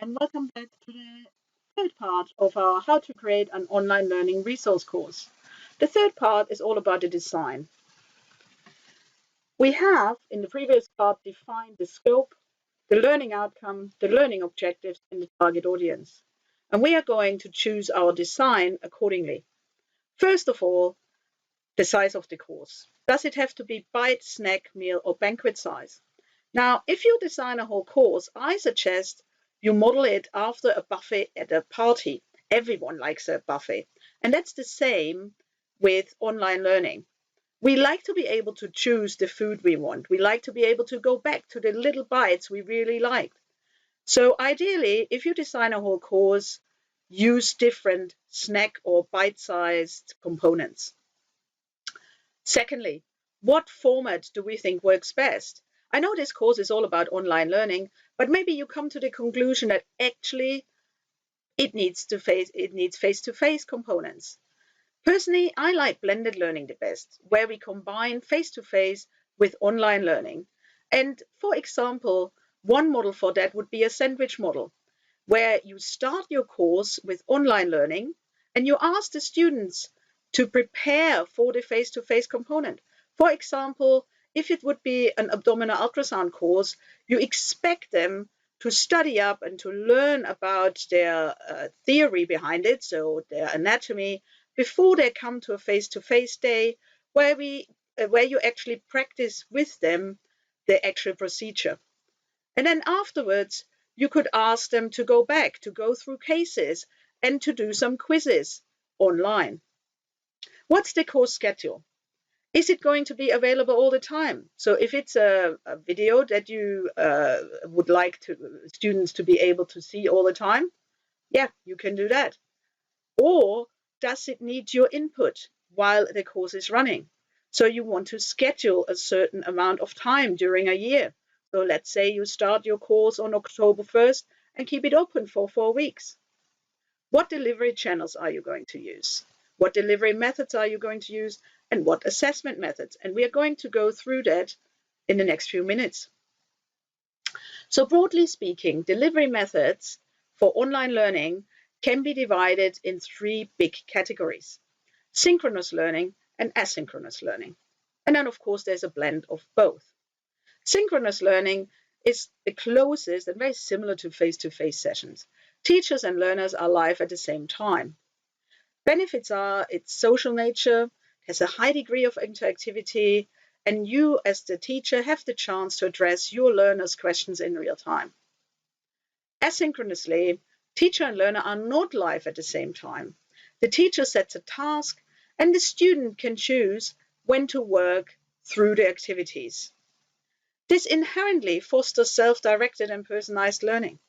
and welcome back to the third part of our How to Create an Online Learning Resource course. The third part is all about the design. We have, in the previous part, defined the scope, the learning outcome, the learning objectives, and the target audience. And we are going to choose our design accordingly. First of all, the size of the course. Does it have to be bite, snack, meal, or banquet size? Now, if you design a whole course, I suggest you model it after a buffet at a party. Everyone likes a buffet. And that's the same with online learning. We like to be able to choose the food we want. We like to be able to go back to the little bites we really liked. So ideally, if you design a whole course, use different snack or bite-sized components. Secondly, what format do we think works best? I know this course is all about online learning, but maybe you come to the conclusion that actually it needs face-to-face components. Personally, I like blended learning the best, where we combine face-to-face with online learning. And for example, one model for that would be a sandwich model, where you start your course with online learning and you ask the students to prepare for the face-to-face component. For example, if it would be an abdominal ultrasound course, you expect them to study up and to learn about their theory behind it, so their anatomy, before they come to a face-to-face day where you actually practice with them the actual procedure. And then afterwards, you could ask them to go back, to go through cases, and to do some quizzes online. What's the course schedule? Is it going to be available all the time? So if it's a video that you would like students to be able to see all the time, yeah, you can do that. Or does it need your input while the course is running? So you want to schedule a certain amount of time during a year. So let's say you start your course on October 1st and keep it open for 4 weeks. What delivery channels are you going to use? What delivery methods are you going to use? And what assessment methods? And we are going to go through that in the next few minutes. So broadly speaking, delivery methods for online learning can be divided in 3 big categories: synchronous learning and asynchronous learning. And then, of course, there's a blend of both. Synchronous learning is the closest and very similar to face-to-face sessions. Teachers and learners are live at the same time. Benefits are its social nature, has a high degree of interactivity, and you as the teacher have the chance to address your learners' questions in real time. Asynchronously, teacher and learner are not live at the same time. The teacher sets a task and the student can choose when to work through the activities. This inherently fosters self-directed and personalized learning.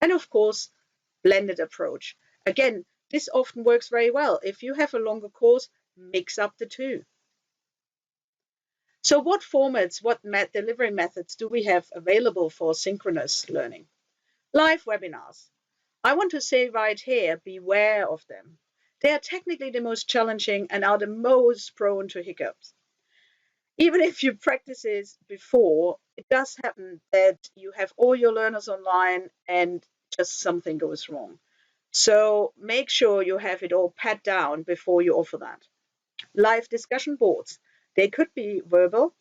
And of course, blended approach. Again, this often works very well. If you have a longer course, mix up the two. So what formats, what delivery methods do we have available for synchronous learning? Live webinars. I want to say right here, beware of them. They are technically the most challenging and are the most prone to hiccups. Even if you practice this before, it does happen that you have all your learners online and just something goes wrong. So make sure you have it all pat down before you offer that. Live discussion boards. They could be verbal,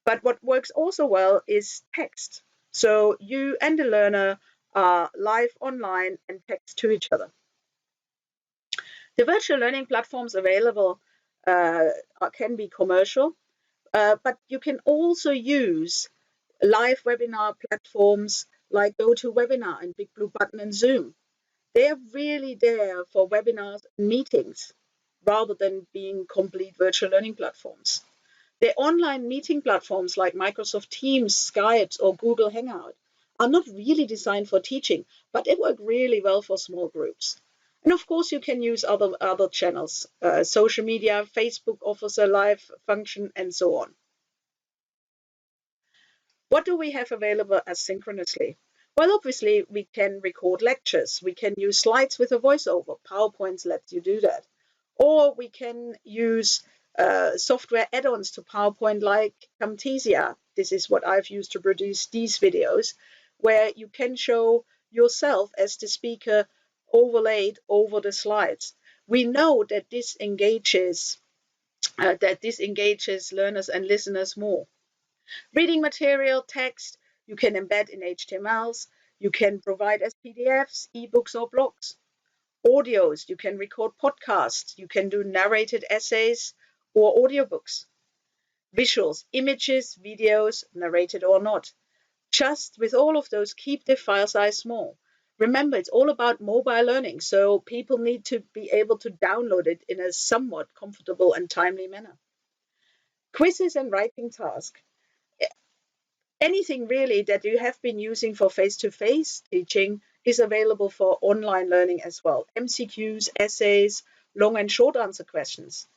but what works also well is text. So you and the learner are live online and text to each other. The virtual learning platforms available can be commercial, but you can also use live webinar platforms like GoToWebinar and Big Blue Button and Zoom. They're really there for webinars and meetings rather than being complete virtual learning platforms. The online meeting platforms like Microsoft Teams, Skype, or Google Hangout are not really designed for teaching, but they work really well for small groups. And of course, you can use other channels. Social media, Facebook offers a live function, and so on. What do we have available asynchronously? Well, obviously, we can record lectures. We can use slides with a voiceover. PowerPoint lets you do that. Or we can use software add-ons to PowerPoint like Camtasia. This is what I've used to produce these videos, where you can show yourself as the speaker overlaid over the slides. We know that this engages learners and listeners more. Reading material, text, you can embed in HTMLs, you can provide as PDFs, ebooks, or blogs. Audios, you can record podcasts, you can do narrated essays or audiobooks. Visuals, images, videos, narrated or not. Just with all of those, keep the file size small. Remember, it's all about mobile learning, so people need to be able to download it in a somewhat comfortable and timely manner. Quizzes and writing tasks. Anything really that you have been using for face-to-face teaching is available for online learning as well. MCQs, essays, long and short answer questions.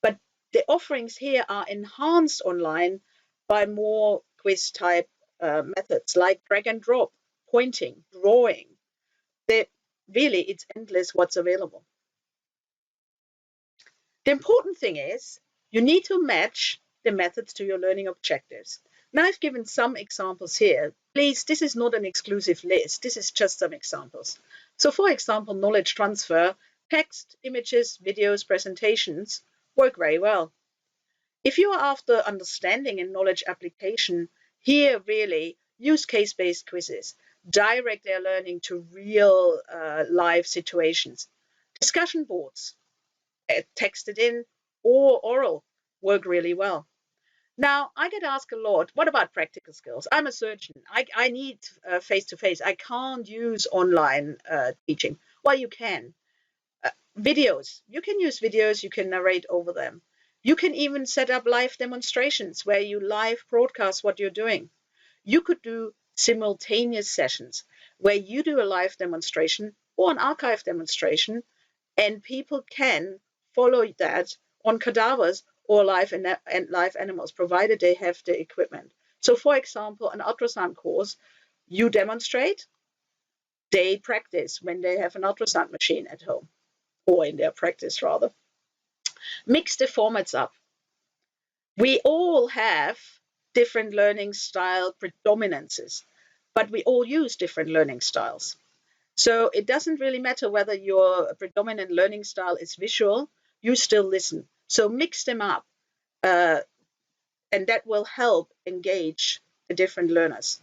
But the offerings here are enhanced online by more quiz type methods like drag and drop, pointing, drawing. Really, it's endless what's available. The important thing is you need to match the methods to your learning objectives. Now, I've given some examples here. Please, this is not an exclusive list. This is just some examples. So, for example, knowledge transfer, text, images, videos, presentations work very well. If you are after understanding and knowledge application, here really use case-based quizzes. Direct their learning to real live situations. Discussion boards, texted in or oral, work really well. Now, I get asked a lot, what about practical skills? I'm a surgeon. I need face-to-face. I can't use online teaching. Well, you can. Videos. You can use videos. You can narrate over them. You can even set up live demonstrations where you live broadcast what you're doing. You could do simultaneous sessions where you do a live demonstration or an archive demonstration, and people can follow that on cadavers or live animals, provided they have the equipment. So, for example, an ultrasound course, you demonstrate, they practice when they have an ultrasound machine at home, or in their practice rather. Mix the formats up. We all have different learning style predominances, but we all use different learning styles. So it doesn't really matter whether your predominant learning style is visual, you still listen. So mix them up, and that will help engage the different learners.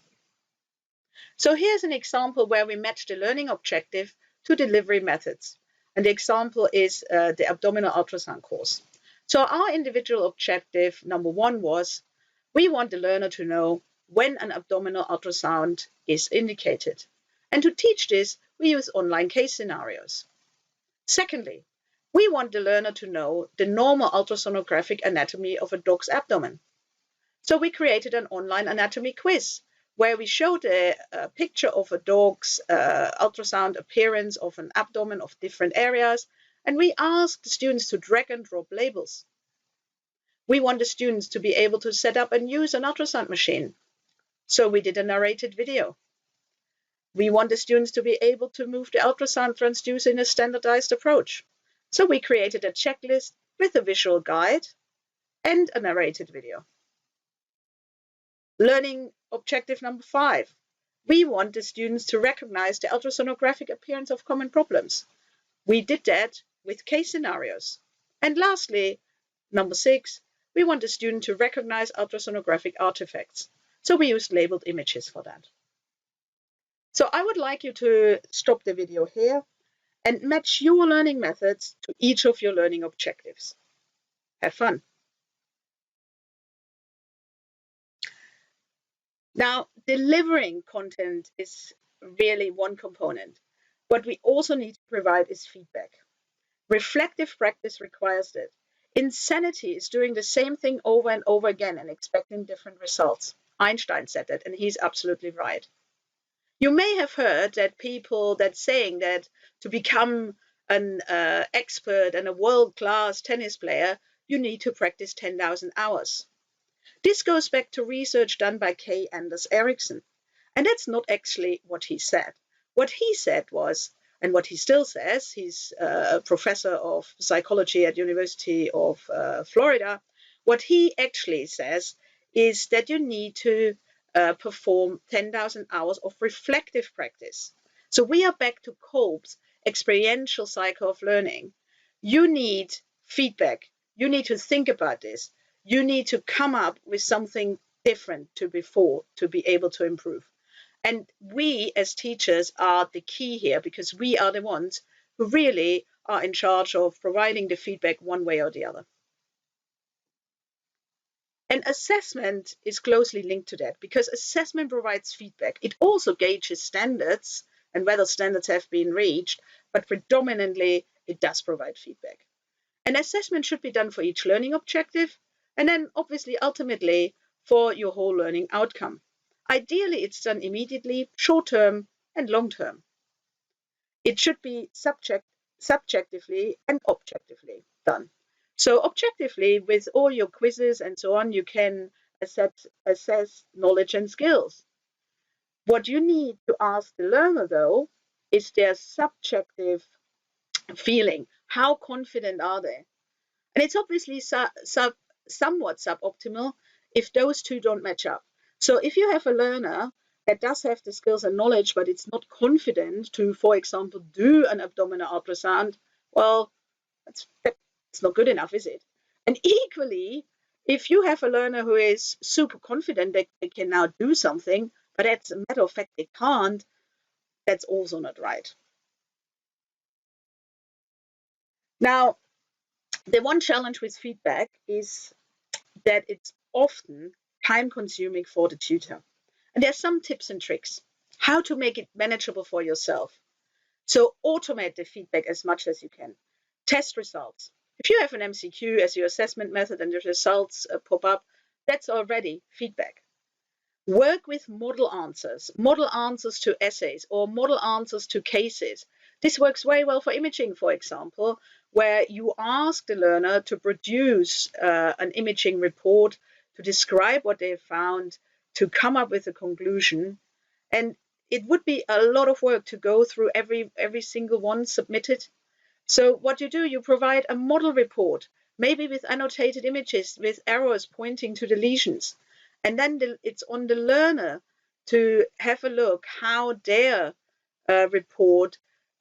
So here's an example where we match the learning objective to delivery methods. And the example is the abdominal ultrasound course. So our individual objective, number one, was we want the learner to know when an abdominal ultrasound is indicated. And to teach this, we use online case scenarios. Secondly, we want the learner to know the normal ultrasonographic anatomy of a dog's abdomen. So we created an online anatomy quiz where we showed a picture of a dog's ultrasound appearance of an abdomen of different areas, and we asked the students to drag and drop labels. We want the students to be able to set up and use an ultrasound machine, so we did a narrated video. We want the students to be able to move the ultrasound transducer in a standardized approach, so we created a checklist with a visual guide and a narrated video. Learning objective number 5. We want the students to recognize the ultrasonographic appearance of common problems. We did that with case scenarios. And lastly, number 6, we want the student to recognize ultrasonographic artifacts. So we used labeled images for that. So I would like you to stop the video here and match your learning methods to each of your learning objectives. Have fun. Now, delivering content is really one component. What we also need to provide is feedback. Reflective practice requires that. Insanity is doing the same thing over and over again and expecting different results. Einstein said that, and he's absolutely right. You may have heard that people that saying that to become an expert and a world-class tennis player, you need to practice 10,000 hours. This goes back to research done by K. Anders Ericsson. And that's not actually what he said. What he said was, and what he still says, he's a professor of psychology at University of Florida. What he actually says is that you need to perform 10,000 hours of reflective practice. So we are back to Kolb's experiential cycle of learning. You need feedback. You need to think about this. You need to come up with something different to before to be able to improve. And we as teachers are the key here, because we are the ones who really are in charge of providing the feedback one way or the other. And assessment is closely linked to that, because assessment provides feedback. It also gauges standards and whether standards have been reached, but predominantly it does provide feedback. An assessment should be done for each learning objective, and then obviously ultimately for your whole learning outcome. Ideally, it's done immediately, short term and long term. It should be subjectively and objectively done. So objectively, with all your quizzes and so on, you can assess knowledge and skills. What you need to ask the learner, though, is their subjective feeling. How confident are they? And it's obviously somewhat suboptimal if those two don't match up. So if you have a learner that does have the skills and knowledge, but it's not confident to, for example, do an abdominal ultrasound, well, that's not good enough, is it? And equally, if you have a learner who is super confident that they can now do something, but as a matter of fact they can't, that's also not right. Now, the one challenge with feedback is that it's often time consuming for the tutor. And there's some tips and tricks how to make it manageable for yourself. So automate the feedback as much as you can. Test results. If you have an MCQ as your assessment method and the results pop up, that's already feedback. Work with model answers to essays or model answers to cases. This works very well for imaging, for example, where you ask the learner to produce an imaging report to describe what they found, to come up with a conclusion. And it would be a lot of work to go through every single one submitted. So what you do, you provide a model report, maybe with annotated images, with arrows pointing to the lesions. And then it's on the learner to have a look how their report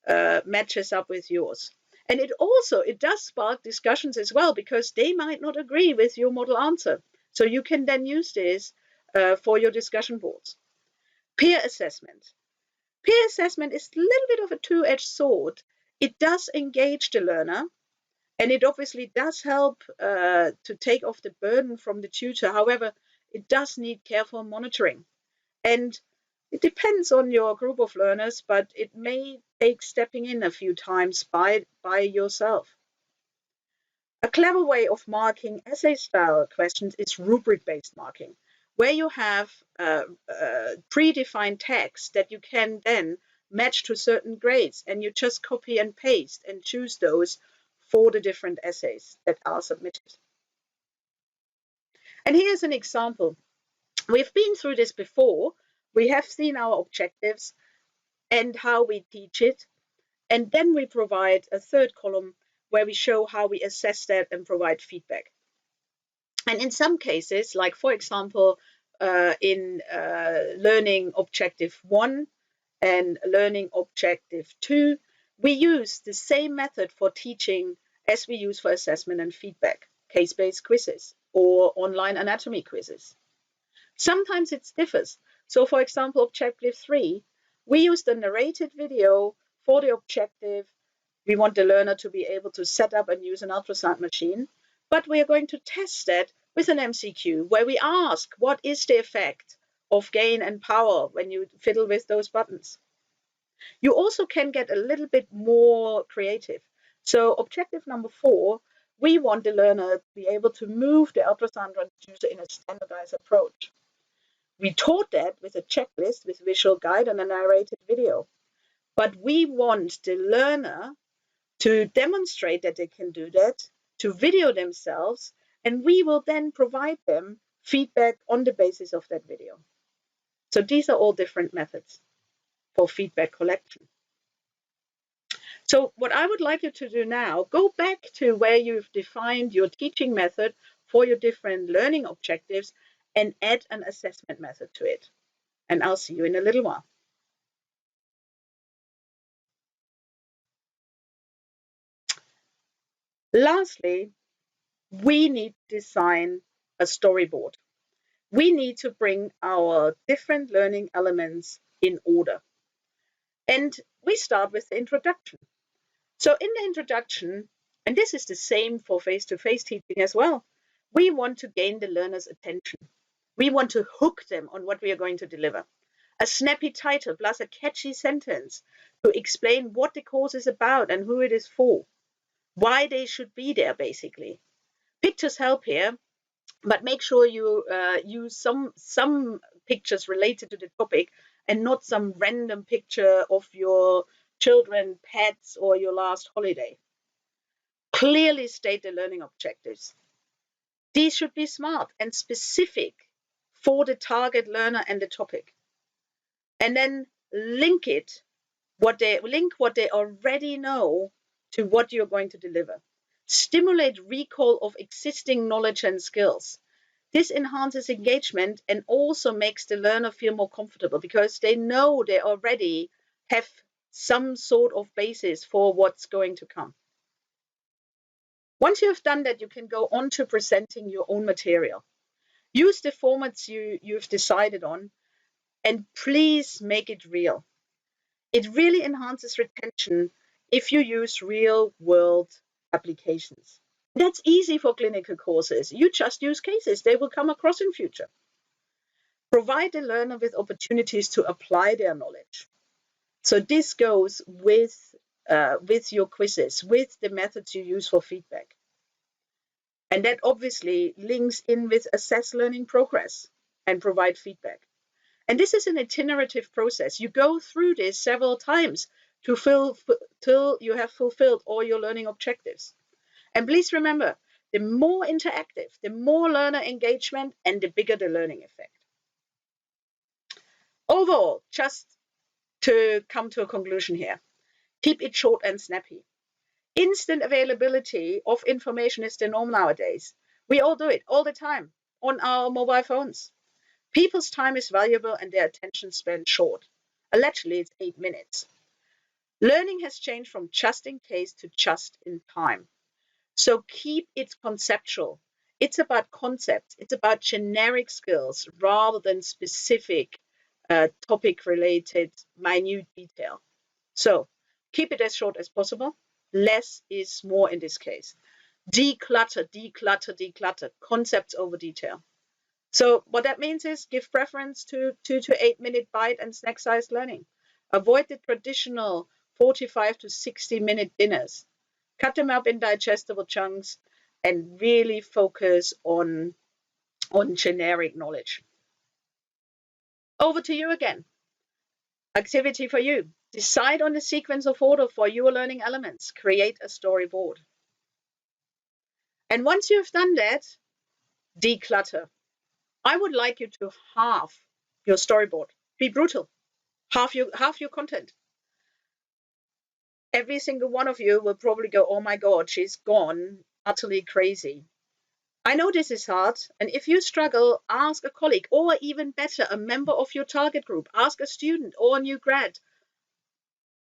matches up with yours. And it does spark discussions as well, because they might not agree with your model answer. So you can then use this for your discussion boards. Peer assessment. Peer assessment is a little bit of a two-edged sword. It does engage the learner, and it obviously does help to take off the burden from the tutor. However, it does need careful monitoring. And it depends on your group of learners, but it may take stepping in a few times by yourself. A clever way of marking essay-style questions is rubric-based marking, where you have predefined text that you can then match to certain grades, and you just copy and paste and choose those for the different essays that are submitted. And here's an example. We've been through this before. We have seen our objectives and how we teach it. And then we provide a third column where we show how we assess that and provide feedback. And in some cases, like for example, in learning objective 1 and learning objective 2, we use the same method for teaching as we use for assessment and feedback, case-based quizzes or online anatomy quizzes. Sometimes it differs. So for example, objective 3, we use the narrated video for the objective. We want the learner to be able to set up and use an ultrasound machine, but we are going to test that with an MCQ where we ask, what is the effect of gain and power when you fiddle with those buttons? You also can get a little bit more creative. So objective number 4, we want the learner to be able to move the ultrasound transducer in a standardized approach. We taught that with a checklist with visual guide and a narrated video. But we want the learner to demonstrate that they can do that, to video themselves, and we will then provide them feedback on the basis of that video. So these are all different methods for feedback collection. So what I would like you to do now, go back to where you've defined your teaching method for your different learning objectives and add an assessment method to it. And I'll see you in a little while. Lastly, we need to design a storyboard. We need to bring our different learning elements in order. And we start with the introduction. So in the introduction, and this is the same for face-to-face teaching as well, we want to gain the learner's attention. We want to hook them on what we are going to deliver. A snappy title plus a catchy sentence to explain what the course is about and who it is for, why they should be there, basically. Pictures help here, but make sure you use some pictures related to the topic and not some random picture of your children, pets, or your last holiday. Clearly state the learning objectives. These should be smart and specific for the target learner and the topic. And then link what they already know to what you're going to deliver. Stimulate recall of existing knowledge and skills. This enhances engagement and also makes the learner feel more comfortable because they know they already have some sort of basis for what's going to come. Once you have done that, you can go on to presenting your own material. Use the formats you've decided on, and please make it real. It really enhances retention if you use real-world applications. That's easy for clinical courses. You just use cases they will come across in future. Provide the learner with opportunities to apply their knowledge. So this goes with your quizzes, with the methods you use for feedback. And that obviously links in with assess learning progress and provide feedback. And this is an iterative process. You go through this several times till you have fulfilled all your learning objectives. And please remember, the more interactive, the more learner engagement, and the bigger the learning effect. Overall, just to come to a conclusion here, keep it short and snappy. Instant availability of information is the norm nowadays. We all do it all the time on our mobile phones. People's time is valuable and their attention span short. Allegedly, it's 8 minutes. Learning has changed from just in case to just in time. So keep it conceptual. It's about concepts. It's about generic skills rather than specific topic-related minute detail. So keep it as short as possible. Less is more in this case. Declutter, declutter, declutter. Concepts over detail. So what that means is give preference to 2 to 8 minute bite and snack-sized learning. Avoid the traditional 45 to 60-minute dinners. Cut them up in digestible chunks and really focus on generic knowledge. Over to you again. Activity for you. Decide on the sequence of order for your learning elements. Create a storyboard. And once you've done that, declutter. I would like you to halve your storyboard. Be brutal. Half your content. Every single one of you will probably go, oh my God, she's gone utterly crazy. I know this is hard, and if you struggle, ask a colleague, or even better, a member of your target group. Ask a student or a new grad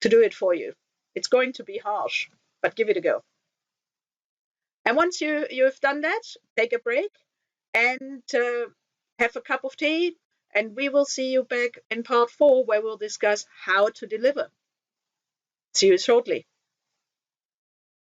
to do it for you. It's going to be harsh, but give it a go. And once you've done that, take a break and have a cup of tea, and we will see you back in part 4 where we'll discuss how to deliver. See you shortly.